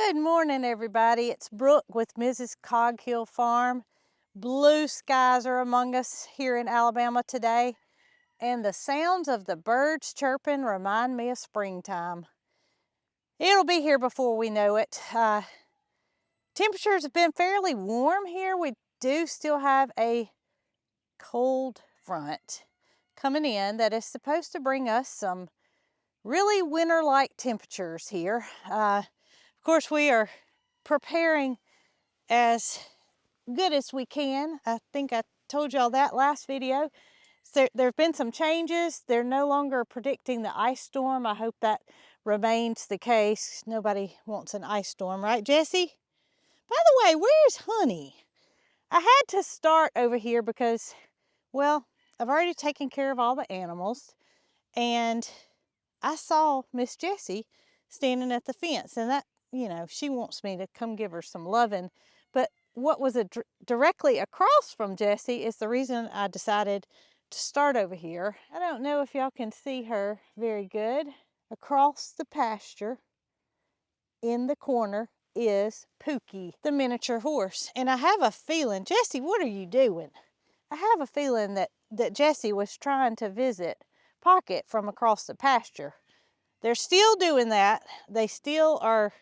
Good morning, everybody. It's Brooke with Mrs. Cog Hill Farm. Blue skies are among us here in Alabama today, and the sounds of the birds chirping remind me of springtime. It'll be here before we know it. Temperatures have been fairly warm here. We do still have a cold front coming in that is supposed to bring us some really winter-like temperatures here. Of course, we are preparing as good as we can. I think I told y'all that last video. So there have been some changes. They're no longer predicting the ice storm. I hope that remains the case. Nobody wants an ice storm, right, Jesse? By the way, where's Honey? I had to start over here because, well, I've already taken care of all the animals, and I saw Miss Jessie standing at the fence, and that, you know, she wants me to come give her some loving. But what was directly across from Jessie is the reason I decided to start over here. I don't know if y'all can see her very good. Across the pasture in the corner is Pookie, the miniature horse. And I have a feeling, Jessie, what are you doing? I have a feeling that Jessie was trying to visit Pocket from across the pasture. They're still doing that. They still are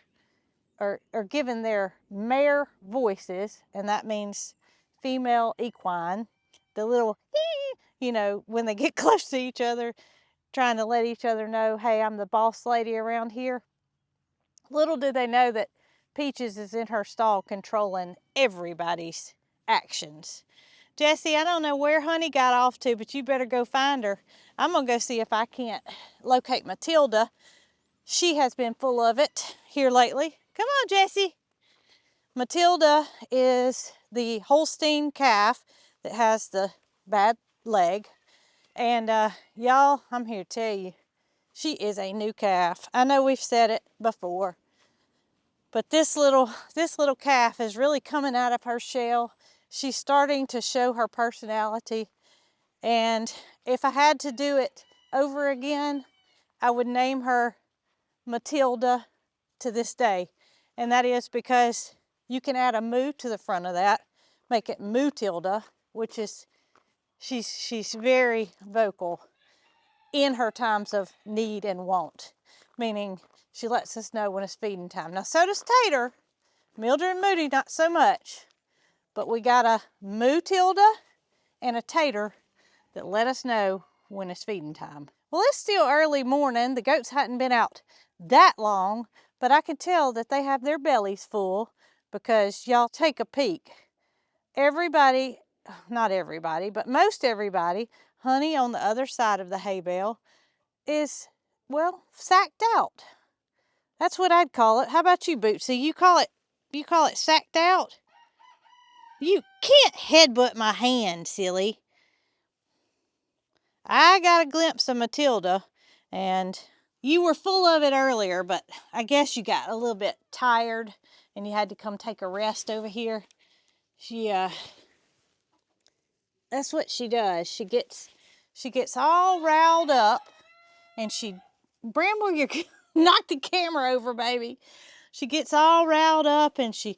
giving their mare voices, and that means female equine. The little, you know, when they get close to each other, trying to let each other know, hey, I'm the boss lady around here. Little do they know that Peaches is in her stall controlling everybody's actions. Jessie, I don't know where Honey got off to, but you better go find her. I'm gonna go see if I can't locate Matilda. She has been full of it here lately. Come on, Jessie. Matilda is the Holstein calf that has the bad leg. And y'all, I'm here to tell you, she is a new calf. I know we've said it before, but this little calf is really coming out of her shell. She's starting to show her personality. And if I had to do it over again, I would name her Matilda to this day. And that is because you can add a moo to the front of that, make it Mootilda, which is, she's very vocal in her times of need and want, meaning she lets us know when it's feeding time. Now, so does Tater. Mildred and Moody, not so much, but we got a Mootilda and a Tater that let us know when it's feeding time. Well, it's still early morning. The goats hadn't been out that long, but I can tell that they have their bellies full because y'all take a peek. Everybody, not everybody, but most everybody, Honey on the other side of the hay bale is, well, sacked out. That's what I'd call it. How about you, Bootsy? You call it sacked out? You can't headbutt my hand, silly. I got a glimpse of Matilda, and you were full of it earlier, but I guess you got a little bit tired and you had to come take a rest over here. That's what she does. She gets all riled up, and Bramble, you knock the camera over, baby. She gets all riled up and she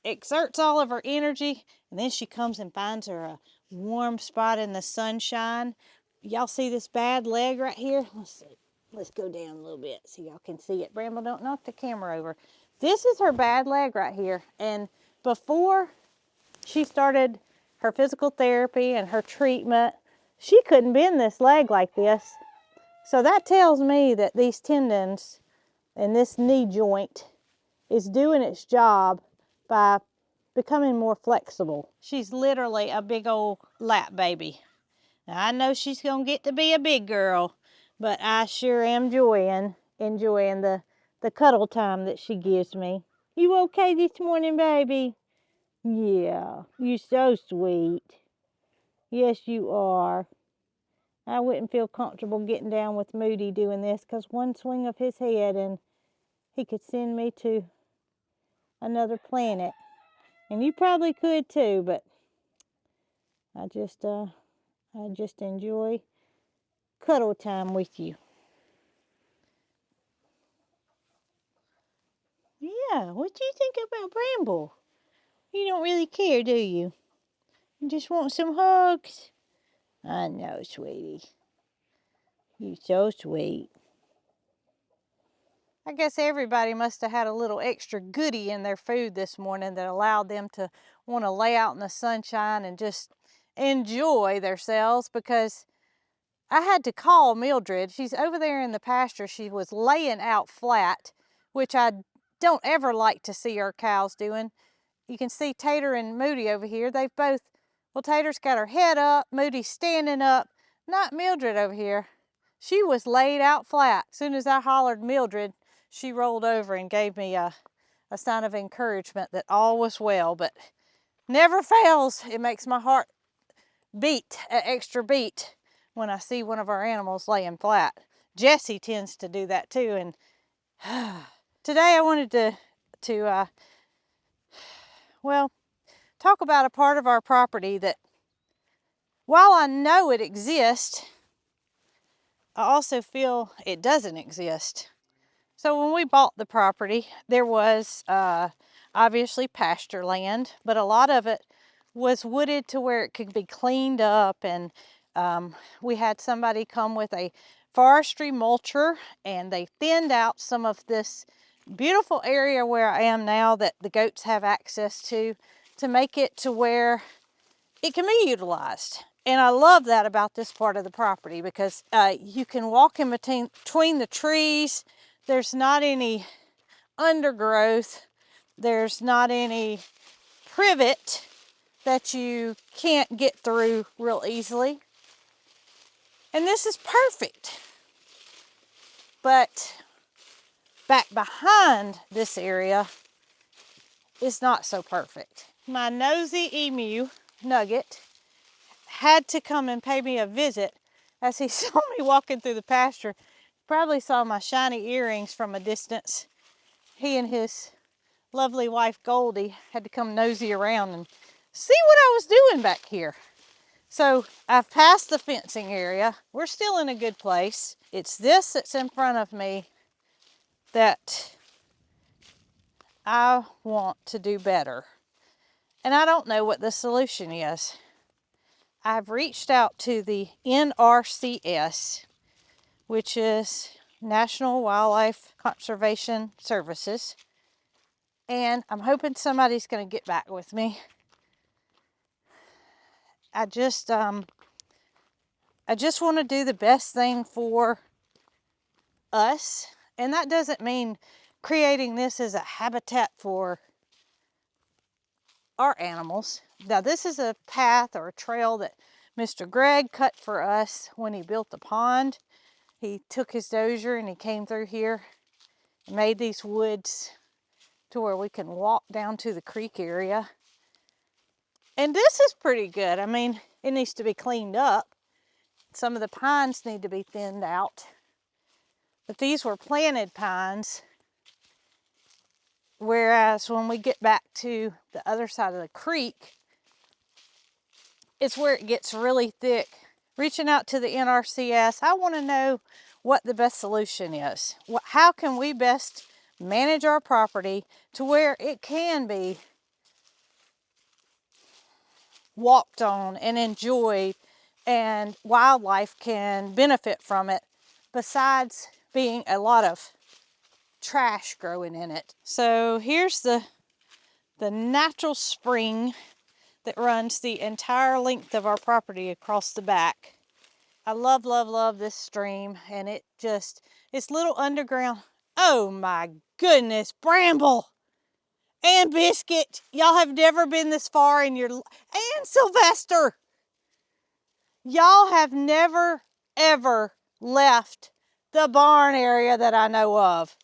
exerts all of her energy, and then she comes and finds her a warm spot in the sunshine. Y'all see this bad leg right here? Let's see. Let's go down a little bit so y'all can see it. Bramble, don't knock the camera over. This is her bad leg right here. And before she started her physical therapy and her treatment, she couldn't bend this leg like this. So that tells me that these tendons and this knee joint is doing its job by becoming more flexible. She's literally a big old lap baby. Now, I know she's gonna get to be a big girl, but I sure am enjoying the cuddle time that she gives me. You okay this morning, baby? Yeah, you're so sweet. Yes, you are. I wouldn't feel comfortable getting down with Moody doing this, because one swing of his head and he could send me to another planet. And you probably could too, but I just enjoy cuddle time with you. Yeah, what do you think about Bramble? You don't really care, do you? You just want some hugs? I know, sweetie. You're so sweet. I guess everybody must have had a little extra goodie in their food this morning that allowed them to want to lay out in the sunshine and just enjoy themselves, because I had to call Mildred. She's over there in the pasture. She was laying out flat, which I don't ever like to see our cows doing. You can see Tater and Moody over here. They've both, well, Tater's got her head up, Moody's standing up, not Mildred over here. She was laid out flat. As soon as I hollered Mildred, she rolled over and gave me a sign of encouragement that all was well, but never fails. It makes my heart beat, an extra beat, when I see one of our animals laying flat. Jessie tends to do that too, and today I wanted to well, talk about a part of our property that, while I know it exists, I also feel it doesn't exist. So when we bought the property, there was obviously pasture land, but a lot of it was wooded to where it could be cleaned up, and we had somebody come with a forestry mulcher, and they thinned out some of this beautiful area where I am now that the goats have access to make it to where it can be utilized. And I love that about this part of the property, because you can walk in between the trees. There's not any undergrowth. There's not any privet that you can't get through real easily. And this is perfect. But back behind this area is not so perfect. My nosy emu, Nugget, had to come and pay me a visit as he saw me walking through the pasture. Probably saw my shiny earrings from a distance. He and his lovely wife Goldie had to come nosy around and see what I was doing back here. So I've passed the fencing area. We're still in a good place. It's this that's in front of me that I want to do better. And I don't know what the solution is. I've reached out to the NRCS, which is National Wildlife Conservation Services, and I'm hoping somebody's going to get back with me. I just want to do the best thing for us, and that doesn't mean creating this as a habitat for our animals. Now, this is a path or a trail that Mr. Greg cut for us when he built the pond. He took his dozer and he came through here and made these woods to where we can walk down to the creek area. And this is pretty good. I mean, it needs to be cleaned up. Some of the pines need to be thinned out. But these were planted pines. Whereas when we get back to the other side of the creek, it's where it gets really thick. Reaching out to the NRCS, I want to know what the best solution is. How can we best manage our property to where it can be walked on and enjoyed, and wildlife can benefit from it, besides being a lot of trash growing in it. So here's the natural spring that runs the entire length of our property across the back. I love, love, love this stream, and it's little underground. Oh my goodness, Bramble and Biscuit, y'all have never been this far in your, and Sylvester, y'all have never ever left the barn area that I know of.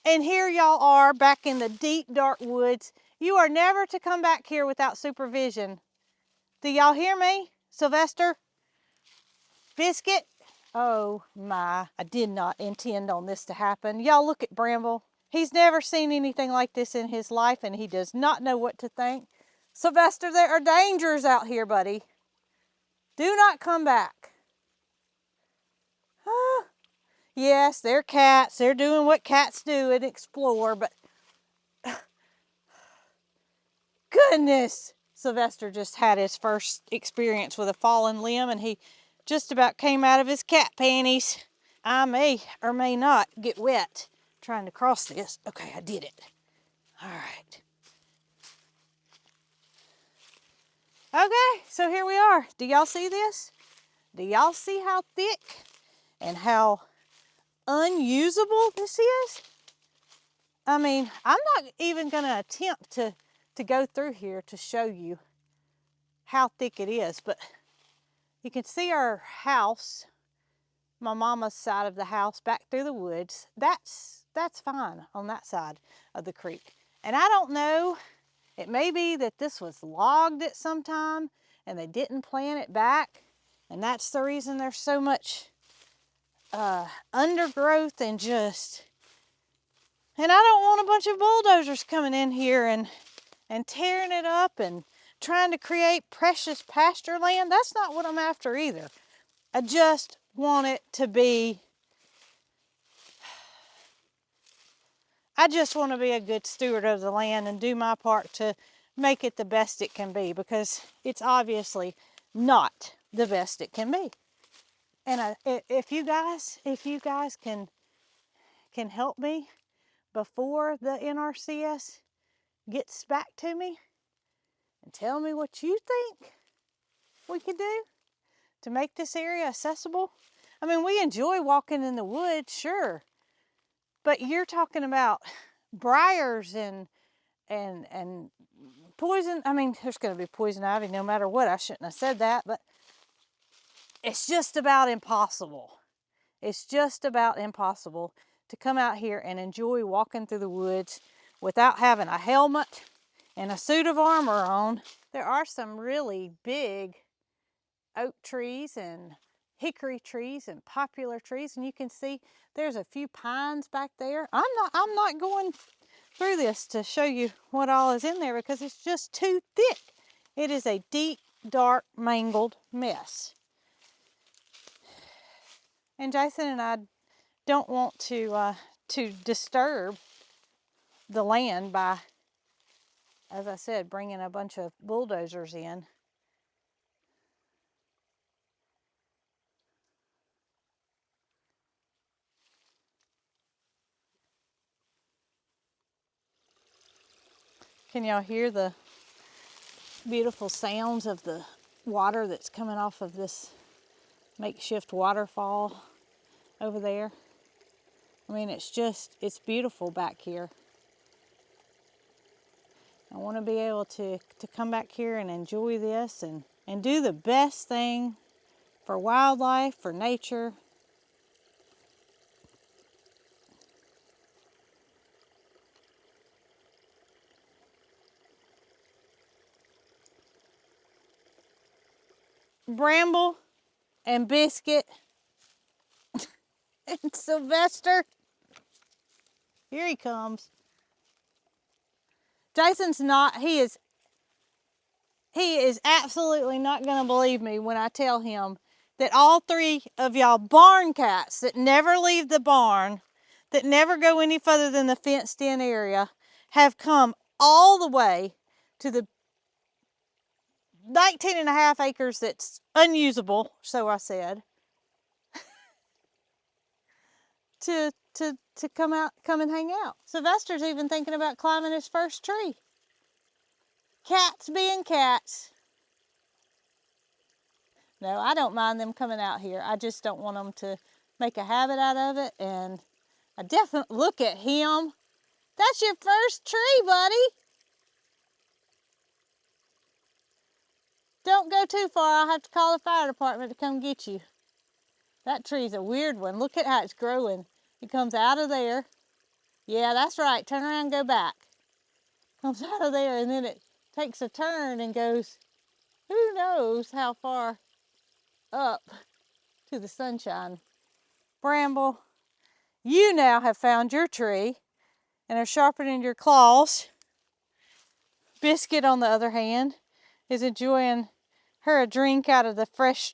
And here y'all are back in the deep dark woods. You are never to come back here without supervision. Do y'all hear me? Sylvester? Biscuit? Oh my, I did not intend on this to happen. Y'all look at Bramble. He's never seen anything like this in his life, and he does not know what to think. Sylvester, there are dangers out here, buddy. Do not come back. Yes, they're cats. They're doing what cats do and explore, but goodness. Sylvester just had his first experience with a fallen limb and he just about came out of his cat panties. I may or may not get wet trying to cross this. Okay, I did it. All right. Okay, so here we are. Do y'all see this? Do y'all see how thick and how unusable this is? I mean, I'm not even going to attempt to go through here to show you how thick it is, but you can see our house, my mama's side of the house back through the woods. That's fine on that side of the creek. And I don't know, it may be that this was logged at some time and they didn't plant it back, and that's the reason there's so much undergrowth and I don't want a bunch of bulldozers coming in here and tearing it up and trying to create precious pasture land. That's not what I'm after either. I just want it to be, I just want to be a good steward of the land and do my part to make it the best it can be, because it's obviously not the best it can be. And if you guys can help me before the NRCS gets back to me and tell me what you think we could do to make this area accessible. I mean, we enjoy walking in the woods, sure, but you're talking about briars and poison. I mean, there's going to be poison ivy no matter what. I shouldn't have said that, but it's just about impossible. It's just about impossible to come out here and enjoy walking through the woods without having a helmet and a suit of armor on. There are some really big oak trees and hickory trees and poplar trees, and you can see there's a few pines back there. I'm not going through this to show you what all is in there because it's just too thick. It is a deep, dark, mangled mess. And Jason and I don't want to disturb the land by, as I said, bringing a bunch of bulldozers in. Can y'all hear the beautiful sounds of the water that's coming off of this makeshift waterfall over there? I mean, it's beautiful back here. I want to be able to come back here and enjoy this and do the best thing for wildlife, for nature. Bramble and Biscuit and Sylvester. Here he comes. Jason's not, he is absolutely not going to believe me when I tell him that all three of y'all barn cats that never leave the barn, that never go any further than the fenced in area, have come all the way to the 19 and a half acres that's unusable, so I said, to come and hang out. Sylvester's even thinking about climbing his first tree. Cats being cats. No, I don't mind them coming out here. I just don't want them to make a habit out of it. And I definitely, look at him. That's your first tree, buddy. Don't go too far. I'll have to call the fire department to come get you. That tree's a weird one. Look at how it's growing. It comes out of there. Yeah, that's right. Turn around and go back. Comes out of there and then it takes a turn and goes, who knows how far up to the sunshine. Bramble, you now have found your tree and are sharpening your claws. Biscuit, on the other hand, is enjoying her a drink out of the fresh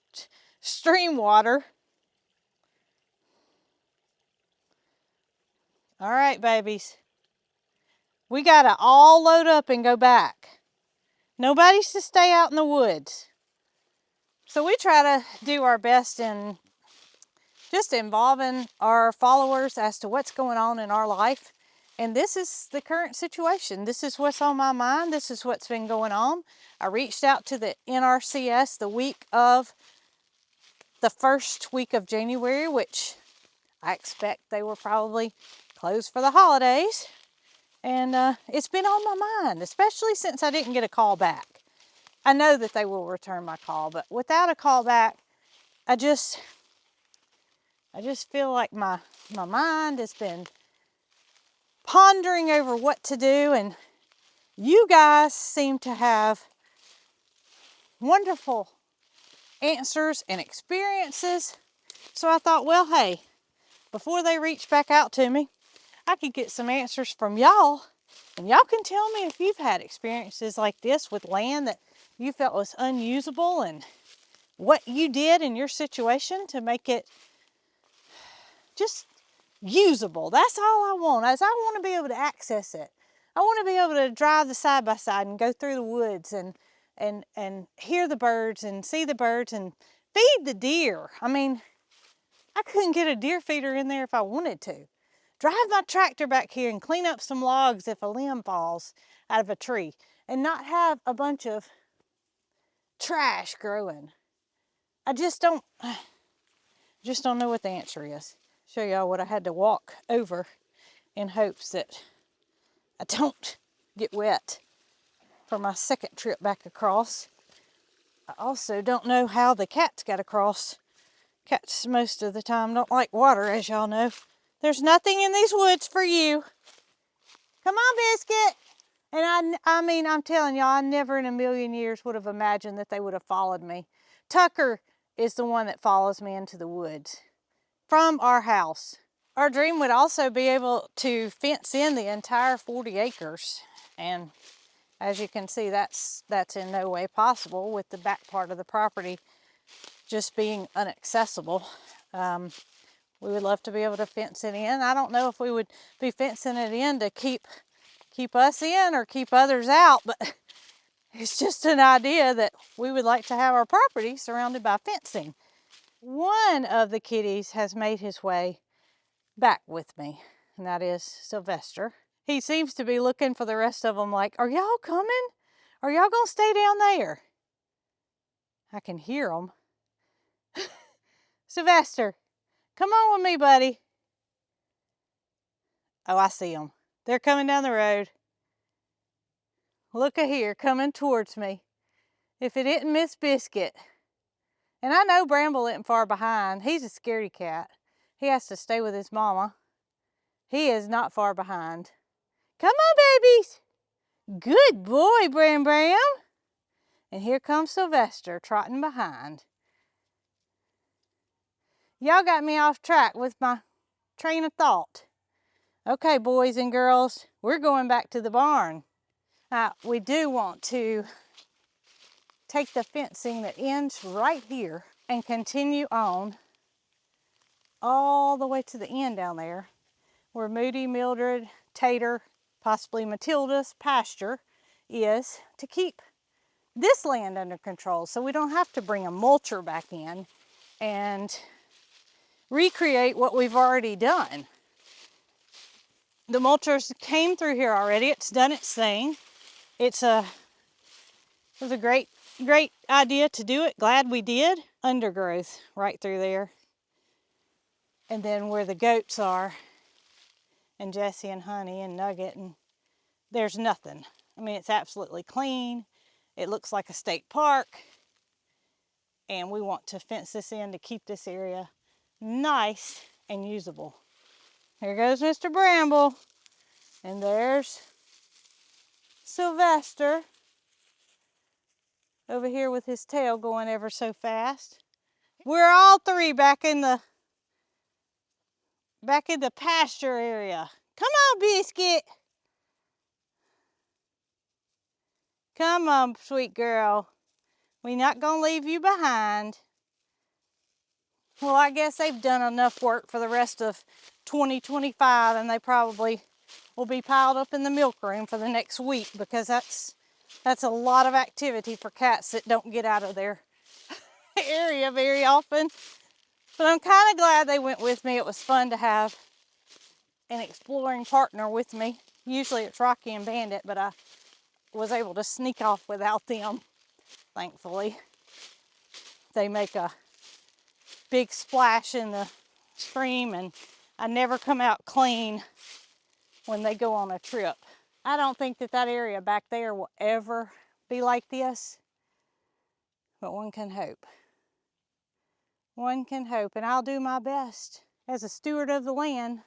stream water. All right, babies. We gotta all load up and go back. Nobody's to stay out in the woods. So we try to do our best in just involving our followers as to what's going on in our life. And this is the current situation. This is what's on my mind. This is what's been going on. I reached out to the NRCS the week of the first week of January, which I expect they were probably closed for the holidays. And it's been on my mind, especially since I didn't get a call back. I know that they will return my call, but without a call back, I just feel like my mind has been pondering over what to do, and you guys seem to have wonderful answers and experiences. So I thought, well, hey, before they reach back out to me, I could get some answers from y'all, and y'all can tell me if you've had experiences like this with land that you felt was unusable and what you did in your situation to make it just usable. That's all I want. I want to be able to access it. I want to be able to drive the side by side and go through the woods and hear the birds and see the birds and feed the deer. I mean, I couldn't get a deer feeder in there if I wanted to. Drive my tractor back here and clean up some logs if a limb falls out of a tree and not have a bunch of trash growing. I just don't know what the answer is. Show y'all what I had to walk over in hopes that I don't get wet for my second trip back across. I also don't know how the cats got across. Cats most of the time don't like water, as y'all know. There's nothing in these woods for you. Come on, Biscuit. And I mean, I'm telling y'all, I never in a million years would have imagined that they would have followed me. Tucker is the one that follows me into the woods from our house. Our dream would also be able to fence in the entire 40 acres. And as you can see, that's in no way possible with the back part of the property just being inaccessible. We would love to be able to fence it in. I don't know if we would be fencing it in to keep us in or keep others out, but it's just an idea that we would like to have our property surrounded by fencing. One of the kitties has made his way back with me, and that is Sylvester. He seems to be looking for the rest of them like, are y'all coming? Are y'all gonna stay down there? I can hear them. Sylvester, come on with me, buddy. Oh, I see them. They're coming down the road. Look here, coming towards me. If it isn't Miss Biscuit. And I know Bramble isn't far behind. He's a scaredy cat. He has to stay with his mama. He is not far behind. Come on, babies. Good boy, Bram Bram. And here comes Sylvester trotting behind. Y'all got me off track with my train of thought. Okay, boys and girls, we're going back to the barn. Now, we do want to take the fencing that ends right here and continue on all the way to the end down there where Moody, Mildred, Tater, possibly Matilda's pasture is, to keep this land under control so we don't have to bring a mulcher back in and recreate what we've already done. The mulchers came through here already. It's done its thing. It was a great idea to do it. Glad we did. Undergrowth right through there. And then where the goats are, and Jessie and Honey and Nugget, and there's nothing. I mean, it's absolutely clean. It looks like a state park. And we want to fence this in to keep this area nice and usable. Here goes Mr. Bramble. And there's Sylvester over here with his tail going ever so fast. We're all three back in the pasture area. Come on, Biscuit. Come on, sweet girl. We're not gonna leave you behind. Well, I guess they've done enough work for the rest of 2025, and they probably will be piled up in the milk room for the next week, because that's That's a lot of activity for cats that don't get out of their area very often. But I'm kind of glad they went with me. It was fun to have an exploring partner with me. Usually it's Rocky and Bandit, but I was able to sneak off without them, thankfully. They make a big splash in the stream, and I never come out clean when they go on a trip. I don't think that that area back there will ever be like this, but one can hope. One can hope, and I'll do my best as a steward of the land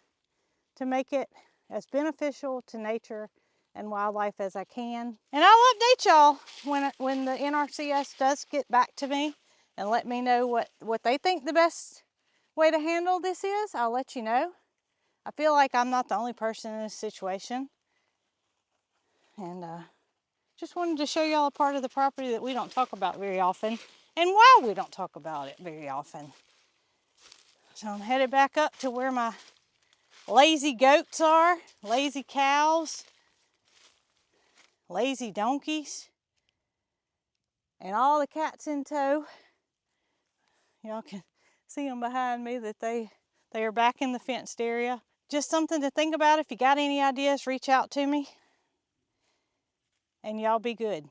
to make it as beneficial to nature and wildlife as I can. And I'll update y'all when the NRCS does get back to me and let me know what they think the best way to handle this is. I'll let you know. I feel like I'm not the only person in this situation. And just wanted to show y'all a part of the property that we don't talk about very often and why we don't talk about it very often. So I'm headed back up to where my lazy goats are, lazy cows, lazy donkeys, and all the cats in tow. Y'all can see them behind me that they are back in the fenced area. Just something to think about. If you got any ideas, reach out to me. And y'all be good.